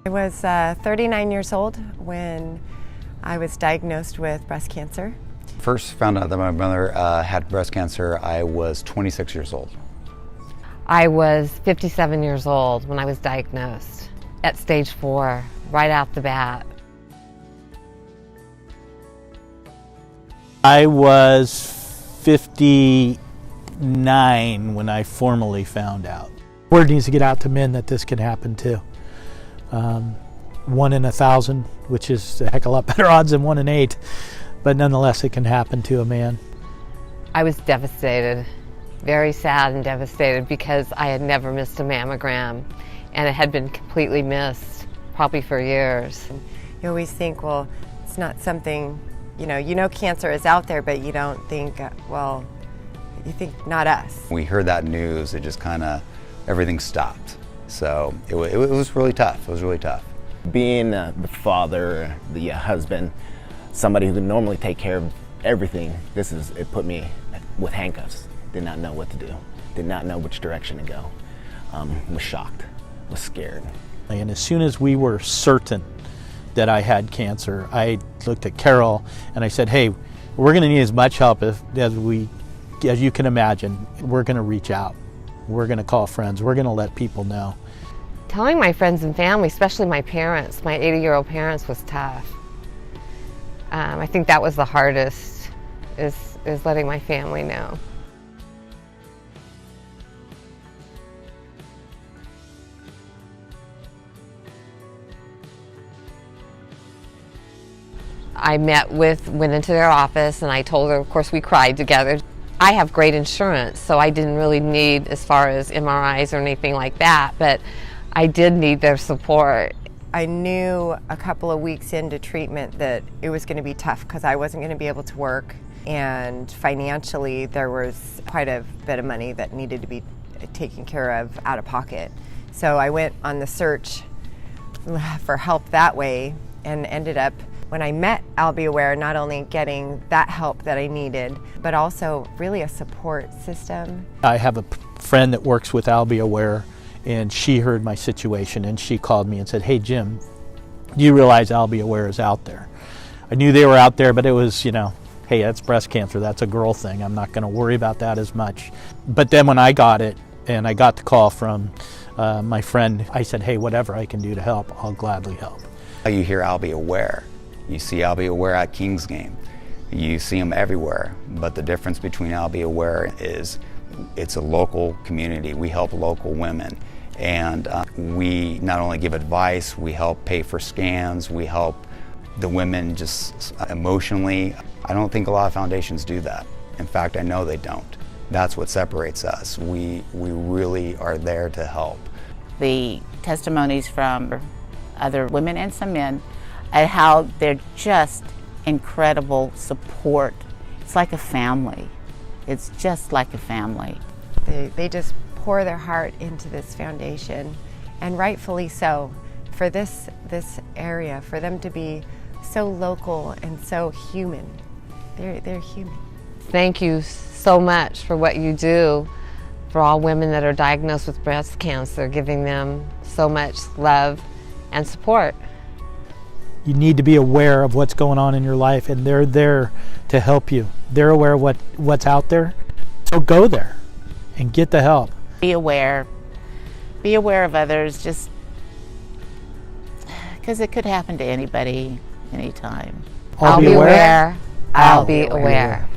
I was 39 years old when I was diagnosed with breast cancer. First found out that my mother had breast cancer, I was 26 years old. I was 57 years old when I was diagnosed at stage 4, right out the bat. I was 59 when I formally found out. Word needs to get out to men that this can happen too. 1 in 1,000, which is a heck of a lot better odds than 1 in 8, but nonetheless it can happen to a man. I was devastated, very sad and devastated, because I had never missed a mammogram and it had been completely missed, probably for years. You always think, well, it's not something, you know cancer is out there, but you don't think, well, you think not us. We heard that news, it just kind of, everything stopped. So it was really tough, it was really tough. Being the father, the husband, somebody who can normally take care of everything, it put me with handcuffs. Did not know what to do, did not know which direction to go. Was shocked, was scared. And as soon as we were certain that I had cancer, I looked at KARRYL and I said, hey, we're going to need as much help as you can imagine. We're going to reach out. We're going to call friends. We're going to let people know. Telling my friends and family, especially my parents, my 80-year-old parents, was tough. I think that was the hardest, is letting my family know. I went into their office and I told her, of course we cried together. I have great insurance, so I didn't really need as far as MRIs or anything like that, but I did need their support. I knew a couple of weeks into treatment that it was going to be tough because I wasn't going to be able to work, and financially there was quite a bit of money that needed to be taken care of out of pocket. So I went on the search for help that way and ended up, when I met Albie Aware, not only getting that help that I needed, but also really a support system. I have a friend that works with Albie Aware, and she heard my situation and she called me and said, hey Jim, do you realize Albie Aware is out there? I knew they were out there, but it was, hey, that's breast cancer, that's a girl thing, I'm not going to worry about that as much. But then when I got it and I got the call from my friend, I said, hey, whatever I can do to help, I'll gladly help. You hear Albie Aware, you see Albie Aware at King's game, you see them everywhere, but the difference between Albie Aware is it's a local community. We help local women, and we not only give advice, we help pay for scans, we help the women just emotionally. I don't think a lot of foundations do that. In fact, I know they don't. That's what separates us. We really are there to help. The testimonies from other women and some men and how they're just incredible support. It's like a family. It's just like a family. They just pour their heart into this foundation, and rightfully so, for this area, for them to be so local and so human. They're human. Thank you so much for what you do for all women that are diagnosed with breast cancer, giving them so much love and support. You need to be aware of what's going on in your life, and they're there to help you. They're aware of what's out there, so go there and get the help. Be aware of others, just because it could happen to anybody, anytime. I'll be aware. I'll be aware.